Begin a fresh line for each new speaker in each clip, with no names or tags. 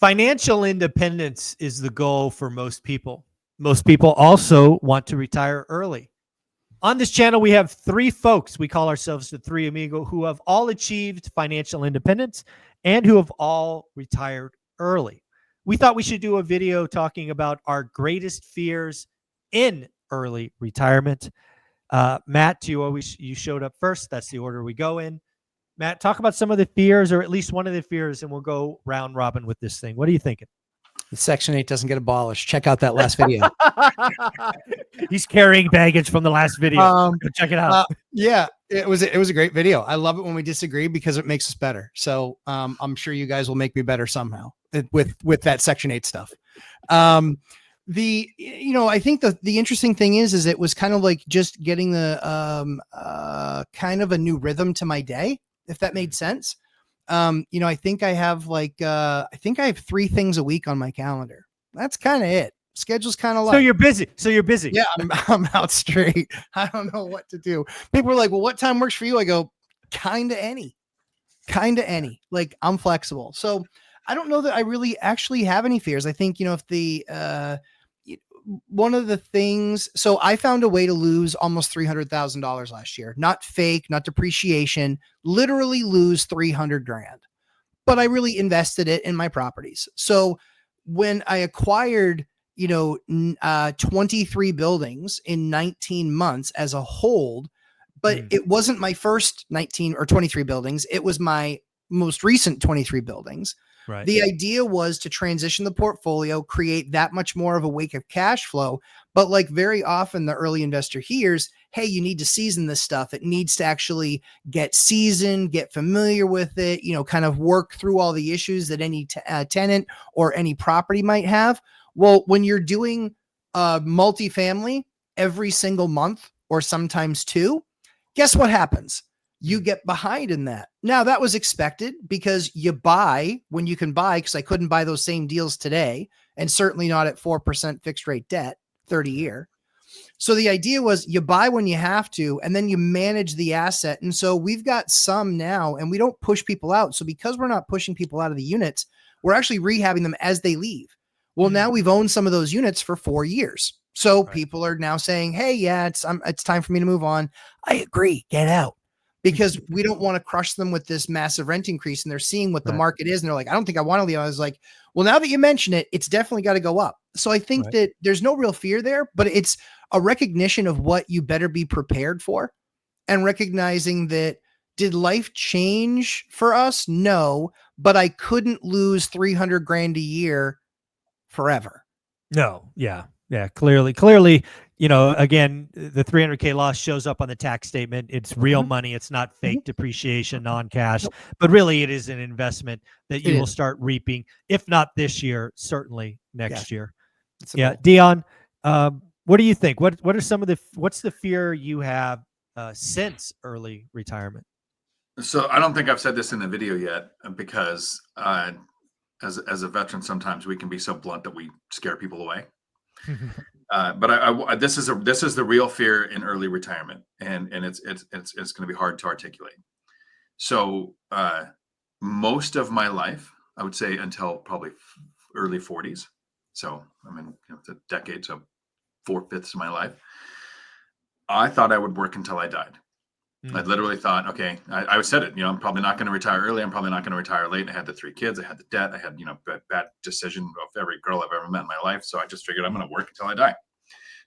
Financial independence is the goal for most people. Most people also want to retire early. On this channel, we have three folks. We call ourselves the Three Amigo, who have all achieved financial independence and who have all retired early. We thought we should do a video talking about our greatest fears in early retirement. Matt, you showed up first. That's the order we go in. Matt, talk about some of the fears, or at least one of the fears, and we'll go round robin with this thing. What are you thinking?
Section 8 doesn't get abolished. Check out that last video.
He's carrying baggage from the last video. Go check it out.
Yeah, it was a great video. I love it when we disagree because it makes us better. So I'm sure you guys will make me better somehow with that Section 8 stuff. I think the interesting thing is it was kind of like just getting the kind of a new rhythm to my day, if that made sense. I think I have I have 3 things a week on my calendar. That's kind of it. Schedule's kind of light.
So you're busy.
Yeah, I'm out straight. I don't know what to do. People are like, well, what time works for you? I go, kind of any. Like, I'm flexible. So I don't know that I really actually have any fears. I think, if one of the things, so I found a way to lose almost $300,000 last year, not fake, not depreciation, literally lose 300 grand, but I really invested it in my properties. So when I acquired, 23 buildings in 19 months as a hold, but it wasn't my first 19 or 23 buildings. It was my most recent 23 buildings. Right. The idea was to transition the portfolio, create that much more of a wake of cash flow. But like very often the early investor hears, hey, you need to season this stuff. It needs to actually get seasoned, get familiar with it, kind of work through all the issues that any tenant or any property might have. Well, when you're doing multifamily every single month or sometimes 2, guess what happens? You get behind in that. Now, that was expected because you buy when you can buy, because I couldn't buy those same deals today, and certainly not at 4% fixed rate debt, 30-year. So the idea was you buy when you have to, and then you manage the asset. And so we've got some now, and we don't push people out. So because we're not pushing people out of the units, we're actually rehabbing them as they leave. Well, now we've owned some of those units for 4 years. So people are now saying, hey, yeah, it's time for me to move on. I agree. Get out. Because we don't want to crush them with this massive rent increase, and they're seeing what the market is. And they're like, I don't think I want to leave. I was like, well, now that you mention it, it's definitely got to go up. So I think that there's no real fear there, but it's a recognition of what you better be prepared for, and recognizing that, did life change for us? No, but I couldn't lose 300 grand a year forever.
No. Yeah. Clearly, again, the 300K loss shows up on the tax statement. It's real money. It's not fake depreciation, non-cash, but really it is an investment that you will start reaping, if not this year, certainly next year. Yeah. Dion, what do you think? What are what's the fear you have since early retirement?
So I don't think I've said this in the video yet, because as a veteran, sometimes we can be so blunt that we scare people away. But this is the real fear in early retirement, and it's going to be hard to articulate. So most of my life, I would say until probably early 40s. So I mean, it's a decade, so 4/5 of my life, I thought I would work until I died. I literally thought, okay, I said it, I'm probably not going to retire early. I'm probably not going to retire late. I had the 3 kids. I had the debt. I had, bad decision of every girl I've ever met in my life. So I just figured I'm going to work until I die.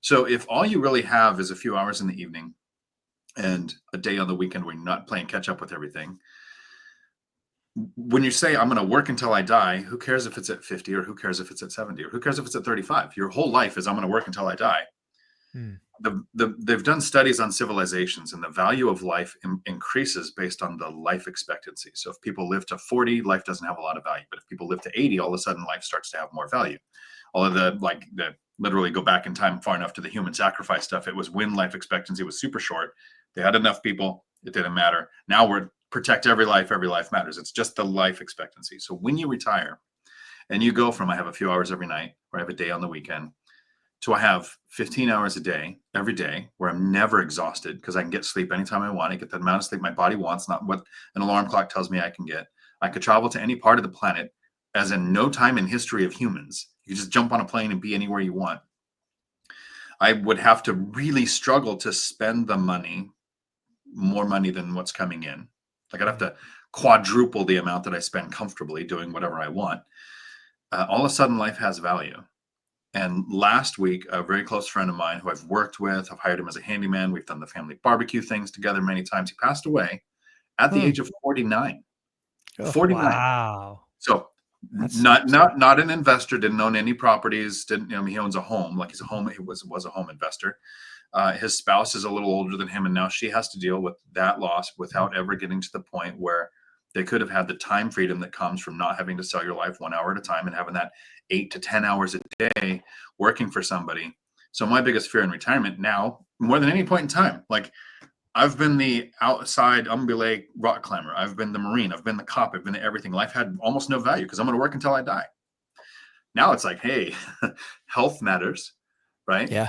So if all you really have is a few hours in the evening and a day on the weekend where you're not playing catch up with everything, when you say I'm going to work until I die, who cares if it's at 50, or who cares if it's at 70, or who cares if it's at 35? Your whole life is I'm going to work until I die. They've done studies on civilizations, and the value of life increases based on the life expectancy. So if people live to 40, life doesn't have a lot of value. But if people live to 80, all of a sudden life starts to have more value. All of the literally go back in time far enough to the human sacrifice stuff. It was when life expectancy was super short. They had enough people. It didn't matter. Now we're protect every life. Every life matters. It's just the life expectancy. So when you retire and you go from I have a few hours every night, or I have a day on the weekend, to I have 15 hours a day, every day, where I'm never exhausted because I can get sleep anytime I want. I get the amount of sleep my body wants, not what an alarm clock tells me I can get. I could travel to any part of the planet as in no time in history of humans. You just jump on a plane and be anywhere you want. I would have to really struggle to spend the money, more money than what's coming in. Like I'd have to quadruple the amount that I spend comfortably doing whatever I want. All of a sudden, life has value. And last week, a very close friend of mine who I've worked with, I've hired him as a handyman. We've done the family barbecue things together many times. He passed away at the age of 49.
Oh,
49.
Wow.
So
That's
not an investor, didn't own any properties, didn't, he owns a home, like he's a home, he was a home investor. His spouse is a little older than him, and now she has to deal with that loss without ever getting to the point where they could have had the time freedom that comes from not having to sell your life 1 hour at a time and having that 8 to 10 hours a day working for somebody. So my biggest fear in retirement now, more than any point in time, like I've been the outside Umbile rock climber. I've been the Marine. I've been the cop. I've been the everything. Life had almost no value because I'm going to work until I die. Now it's like, hey, health matters, right?
Yeah.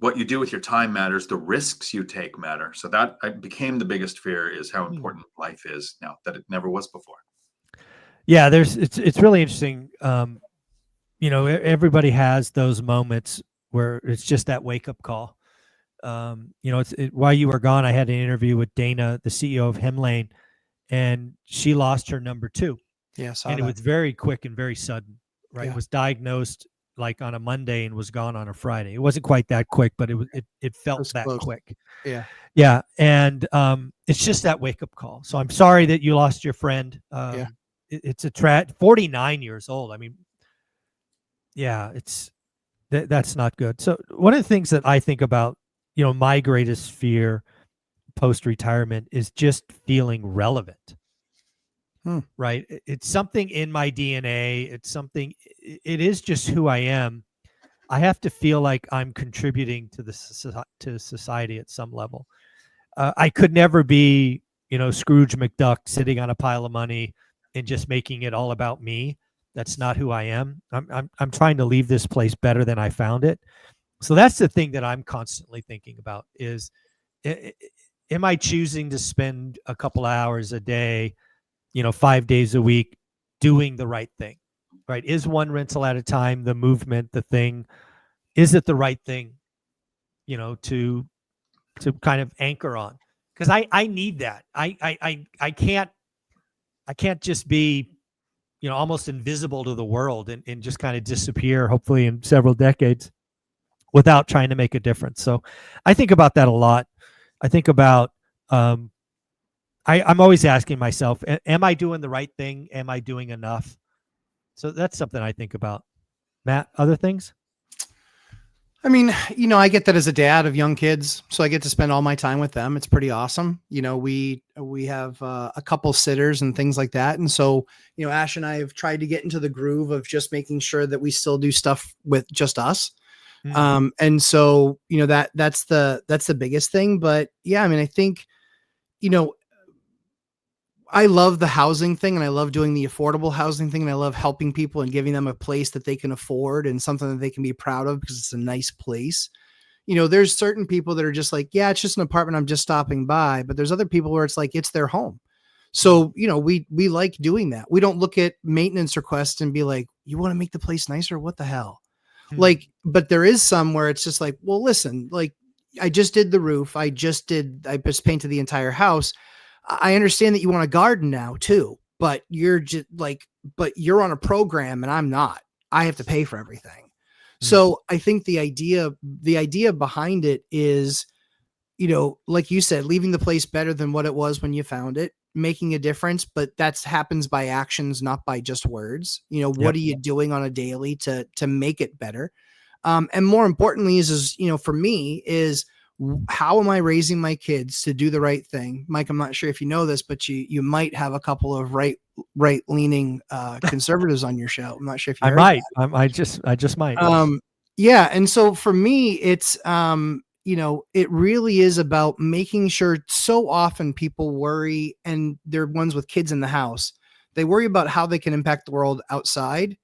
What you do with your time matters. The risks you take matter. So that became the biggest fear, is how important life is now that it never was before.
Yeah, it's really interesting. Everybody has those moments where it's just that wake up call. While you were gone, I had an interview with Dana, the CEO of Hemlane, and she lost her number 2.
Yeah,
and it was very quick and very sudden, right?
Yeah.
It was diagnosed like on a Monday and was gone on a Friday. It wasn't quite that quick, but it felt that
close.
quick.
Yeah.
Yeah. And it's just that wake up call. So I'm sorry that you lost your friend. It's a 49 years old. I mean, yeah, that's not good. So one of the things that I think about, my greatest fear post-retirement is just feeling relevant. Right. It's something in my DNA. It is just who I am. I have to feel like I'm contributing to society at some level. I could never be, Scrooge McDuck sitting on a pile of money and just making it all about me. That's not who I am. I'm trying to leave this place better than I found it. So that's the thing that I'm constantly thinking about is, am I choosing to spend a couple hours a day, 5 days a week doing the right thing, right? Is one rental at a time, the movement, the thing, is it the right thing, to kind of anchor on? Because I need that. I can't just be, almost invisible to the world and just kind of disappear, hopefully in several decades, without trying to make a difference. So I think about that a lot. I think about, I'm always asking myself, am I doing the right thing? Am I doing enough? So that's something I think about. Matt, other things?
I mean, I get that as a dad of young kids, so I get to spend all my time with them. It's pretty awesome. We have a couple sitters and things like that. And so, Ash and I have tried to get into the groove of just making sure that we still do stuff with just us. And so, that's the biggest thing. But yeah, I mean, I think, I love the housing thing, and I love doing the affordable housing thing, and I love helping people and giving them a place that they can afford and something that they can be proud of because it's a nice place. There's certain people that are just like, yeah, it's just an apartment, I'm just stopping by. But there's other people where it's like, it's their home. So, we like doing that. We don't look at maintenance requests and be like, you want to make the place nicer? What the hell? But there is some where it's just like, well, listen, like I just did the roof. I just painted the entire house. I understand that you want a garden now too, but you're you're on a program and I'm not. I have to pay for everything. So I think the idea behind it is, like you said, leaving the place better than what it was when you found it, making a difference, but that happens by actions, not by just words. What are you doing on a daily to make it better? And more importantly is, for me is, how am I raising my kids to do the right thing? Mike, I'm not sure if you know this, but you might have a couple of right leaning conservatives on your show. I'm not sure if you
might. I just might.
Yeah. And so for me, it's it really is about making sure. So often people worry, and they're ones with kids in the house. They worry about how they can impact the world outside.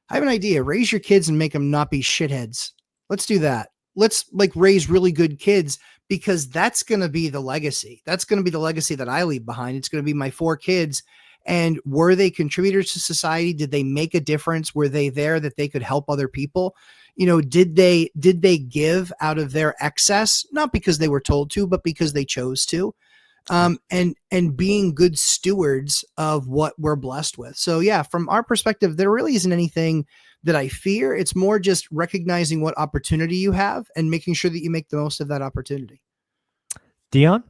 I have an idea. Raise your kids and make them not be shitheads. Let's do that. Let's raise really good kids, because that's going to be the legacy. That's going to be the legacy that I leave behind. It's going to be my 4 kids. And were they contributors to society? Did they make a difference? Were they there that they could help other people? You know, did they give out of their excess, not because they were told to, but because they chose to? And being good stewards of what we're blessed with. So yeah, from our perspective, there really isn't anything that I fear. It's more just recognizing what opportunity you have and making sure that you make the most of that opportunity.
Dion?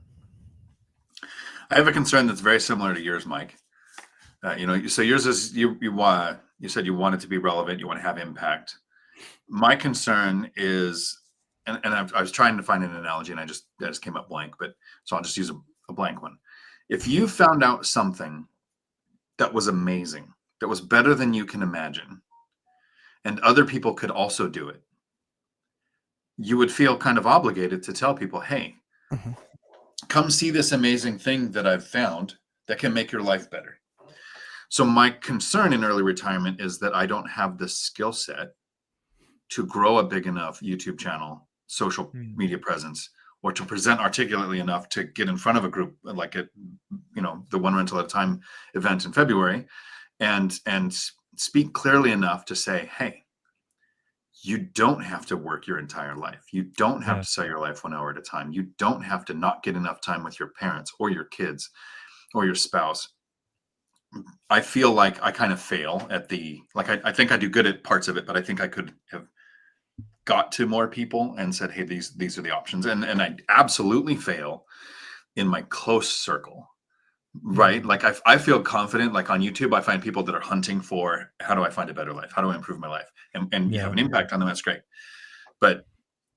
I have a concern that's very similar to yours, Mike. So yours is you said you want it to be relevant, you want to have impact. My concern is, and I was trying to find an analogy, and I just came up blank. But so I'll just use a blank one. If you found out something that was amazing, that was better than you can imagine, and other people could also do it, you would feel kind of obligated to tell people, "Hey, come see this amazing thing that I've found that can make your life better." So my concern in early retirement is that I don't have the skill set to grow a big enough YouTube channel, social media presence, or to present articulately enough to get in front of a group like at, the One Rental at a Time event in February, and speak clearly enough to say, hey, you don't have to work your entire life. You don't have to sell your life 1 hour at a time. You don't have to not get enough time with your parents or your kids or your spouse. I feel like I kind of fail at I think I do good at parts of it, but I think I could have got to more people and said, hey, these are the options. And I absolutely fail in my close circle, right? Like I feel confident, like on YouTube, I find people that are hunting for, how do I find a better life? How do I improve my life? And you have an impact on them. That's great. But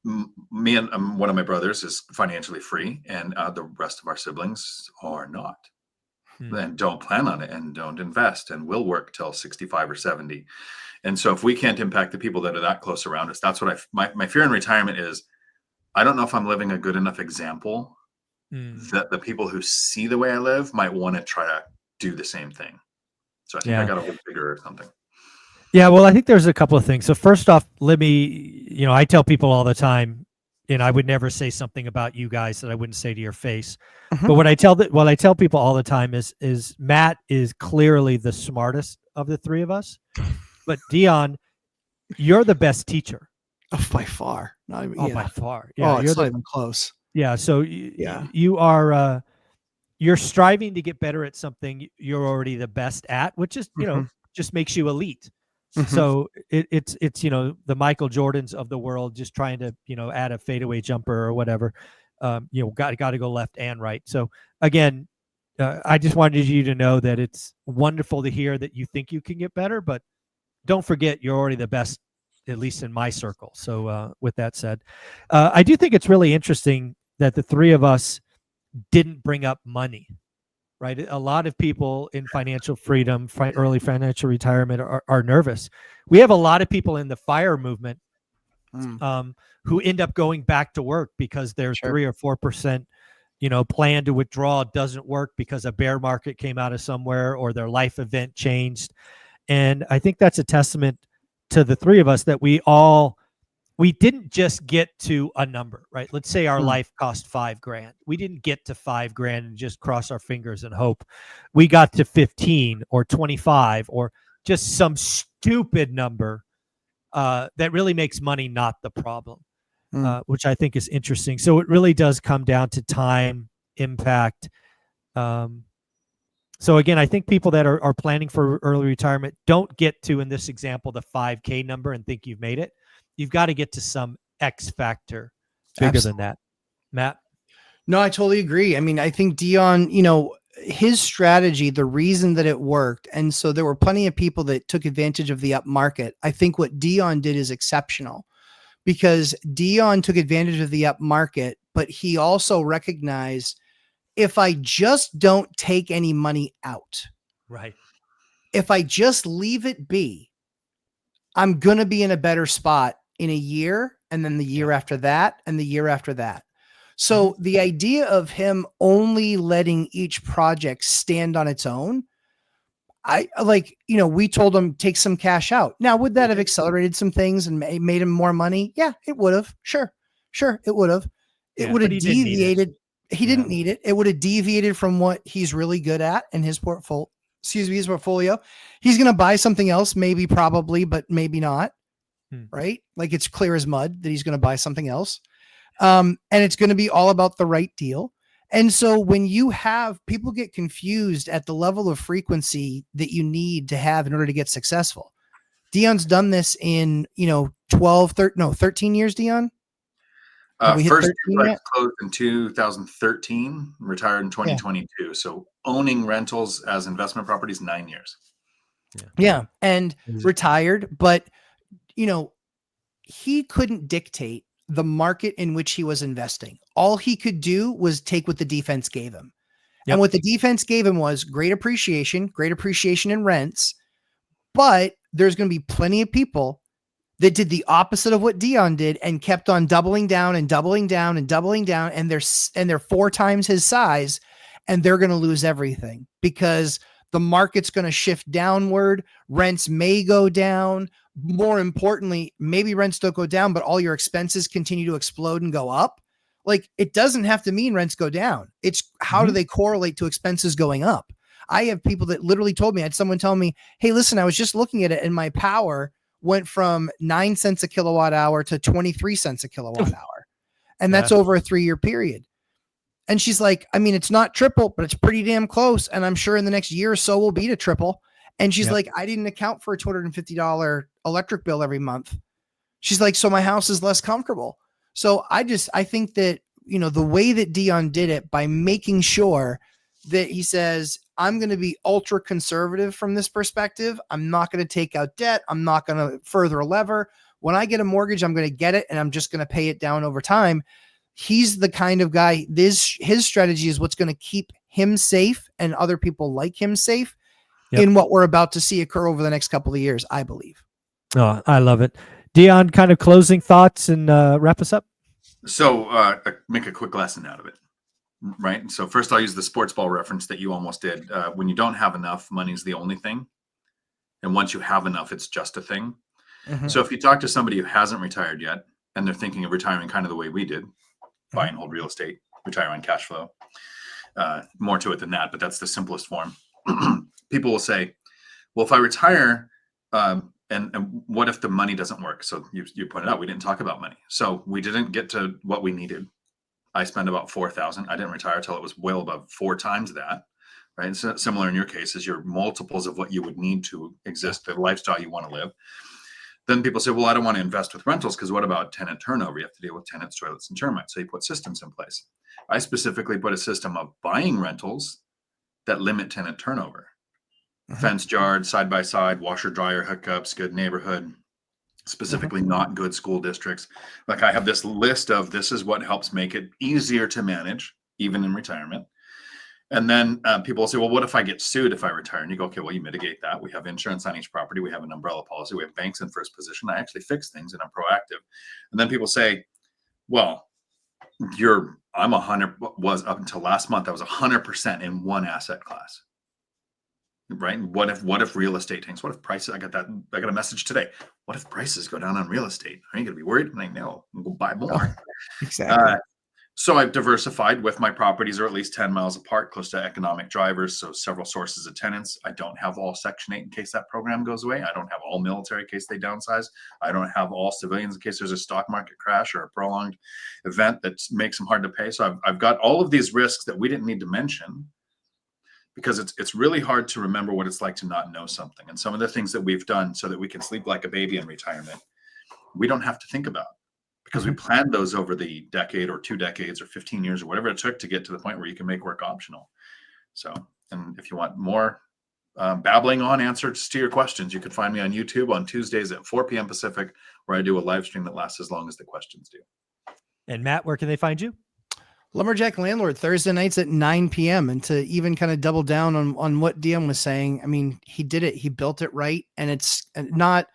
me and one of my brothers is financially free, and the rest of our siblings are not. And don't plan on it, and don't invest, and will work till 65 or 70. And so if we can't impact the people that are that close around us, that's what my fear in retirement is. I don't know if I'm living a good enough example that the people who see the way I live might want to try to do the same thing. So I think I got to look bigger or something.
Yeah, well, I think there's a couple of things. So first off, let me, I tell people all the time, and I would never say something about you guys that I wouldn't say to your face. But what I tell people all the time is Matt is clearly the smartest of the three of us. But Dion, you're the best teacher.
Oh, by far. Not even,
by far. Yeah,
it's not even close.
Yeah. So you are you're striving to get better at something you're already the best at, which is just makes you elite. So it's the Michael Jordans of the world just trying to add a fadeaway jumper or whatever. Got to go left and right. So again, I just wanted you to know that it's wonderful to hear that you think you can get better, but don't forget you're already the best, at least in my circle. So with that said, I do think it's really interesting that the three of us didn't bring up money. Right. A lot of people in financial freedom, early financial retirement are nervous. We have a lot of people in the FIRE movement who end up going back to work because their 3 or 4%, plan to withdraw doesn't work because a bear market came out of somewhere or their life event changed. And I think that's a testament to the three of us that we didn't just get to a number, right? Let's say our life cost $5,000. We didn't get to $5,000 and just cross our fingers and hope. We got to 15 or 25 or just some stupid number that really makes money not the problem, which I think is interesting. So it really does come down to time, impact. So again, I think people that are planning for early retirement don't get to, in this example, the 5K number and think you've made it. You've got to get to some X factor bigger than that. Matt?
No, I totally agree. I mean, I think Dion, his strategy, the reason that it worked, and so there were plenty of people that took advantage of the up market. I think what Dion did is exceptional because Dion took advantage of the up market, but he also recognized, if I just don't take any money out,
right?
If I just leave it be, I'm going to be in a better spot in a year, and then the year after that, and the year after that. So the idea of him only letting each project stand on its own, we told him take some cash out. Now, would that have accelerated some things and made him more money? Yeah, it would have. Sure, it would have. It would have deviated. He didn't need it. It would have deviated from what he's really good at in his portfolio. his portfolio. He's going to buy something else, maybe, probably, but maybe not. Right? Like it's clear as mud that he's going to buy something else. And it's going to be all about the right deal. And so when you have people get confused at the level of frequency that you need to have in order to get successful. Dion's done this in, 13 years, Dion.
First closed in 2013, retired in 2022. Yeah. So owning rentals as investment properties, 9 years.
Yeah. And retired, but he couldn't dictate the market in which he was investing. All he could do was take what the defense gave him. Yep. And what the defense gave him was great appreciation in rents, but there's going to be plenty of people that did the opposite of what Dion did and kept on doubling down and doubling down and doubling down. And they're 4 times his size, and they're going to lose everything because the market's going to shift downward. Rents may go down. More importantly, maybe rents don't go down, but all your expenses continue to explode and go up. Like, it doesn't have to mean rents go down. It's how do they correlate to expenses going up? I have people that literally told me, I had someone tell me, hey, listen, I was just looking at it and my power went from 9 cents a kilowatt hour to 23 cents a kilowatt hour. And that's over a 3-year period. And she's like, I mean, it's not triple, but it's pretty damn close. And I'm sure in the next year or so we'll be to triple. And she's like, I didn't account for a $250 electric bill every month. She's like, so my house is less comfortable. So I think that, the way that Dion did it by making sure that he says, I'm going to be ultra conservative from this perspective. I'm not going to take out debt. I'm not going to further lever. When I get a mortgage, I'm going to get it and I'm just going to pay it down over time. He's the kind of guy, his strategy is what's going to keep him safe and other people like him safe in what we're about to see occur over the next couple of years, I believe.
Oh, I love it. Dion, kind of closing thoughts and wrap us up.
So make a quick lesson out of it, right? So first I'll use the sports ball reference that you almost did. When you don't have enough, money's the only thing. And once you have enough, it's just a thing. Mm-hmm. So if you talk to somebody who hasn't retired yet, and they're thinking of retiring kind of the way we did, buy and hold real estate, retire on cash flow, more to it than that, but that's the simplest form. People will say, well, if I retire, and what if the money doesn't work? So you pointed out, we didn't talk about money. So we didn't get to what we needed. I spent about $4,000. I didn't retire till it was well above 4 times that, right? So similar in your case is your multiples of what you would need to exist, the lifestyle you want to live. Then people say, well, I don't want to invest with rentals because what about tenant turnover? You have to deal with tenants, toilets, and termites. So you put systems in place. I specifically put a system of buying rentals that limit tenant turnover. Fenced yard, side by side, washer dryer hookups, good neighborhood, specifically not good school districts. Like I have this list of this is what helps make it easier to manage, even in retirement. And then people will say, well, what if I get sued if I retire? And you go, okay, well, you mitigate that. We have insurance on each property. We have an umbrella policy. We have banks in first position. I actually fix things and I'm proactive. And then people say, well, I'm 100 was up until last month. I was 100% in one asset class. Right? What if real estate tanks? What if prices? I got a message today. What if prices go down on real estate? Are you going to be worried? And I know, I'm going to buy more.
Exactly.
So I've diversified with my properties are at least 10 miles apart, close to economic drivers. So several sources of tenants. I don't have all Section 8 in case that program goes away. I don't have all military in case they downsize. I don't have all civilians in case there's a stock market crash or a prolonged event that makes them hard to pay. So I've got all of these risks that we didn't need to mention, because it's really hard to remember what it's like to not know something. And some of the things that we've done so that we can sleep like a baby in retirement, we don't have to think about because we planned those over the decade or 2 decades or 15 years or whatever it took to get to the point where you can make work optional. So, and if you want more babbling on answers to your questions, you can find me on YouTube on Tuesdays at 4 p.m. Pacific, where I do a live stream that lasts as long as the questions do.
And Matt, where can they find you?
Lumberjack Landlord, Thursday nights at 9 p.m. And to even kind of double down on what Dion was saying, I mean, he did it. He built it right. And it's not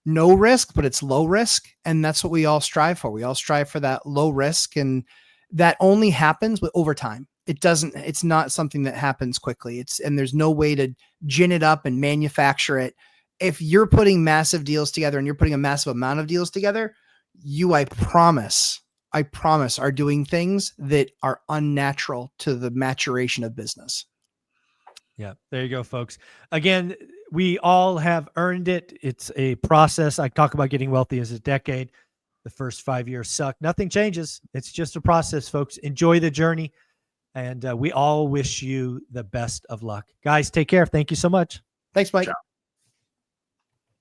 no risk, but it's low risk. And that's what we all strive for. We all strive for that low risk. And that only happens over time. It's not something that happens quickly. And there's no way to gin it up and manufacture it. If you're putting massive deals together and you're putting a massive amount of deals together, I promise, are doing things that are unnatural to the maturation of business.
Yeah, there you go, folks. Again, we all have earned it. It's a process. I talk about getting wealthy as a decade. The first 5 years suck. Nothing changes. It's just a process, folks. Enjoy the journey. And we all wish you the best of luck. Guys, take care. Thank you so much.
Thanks, Mike.
Ciao.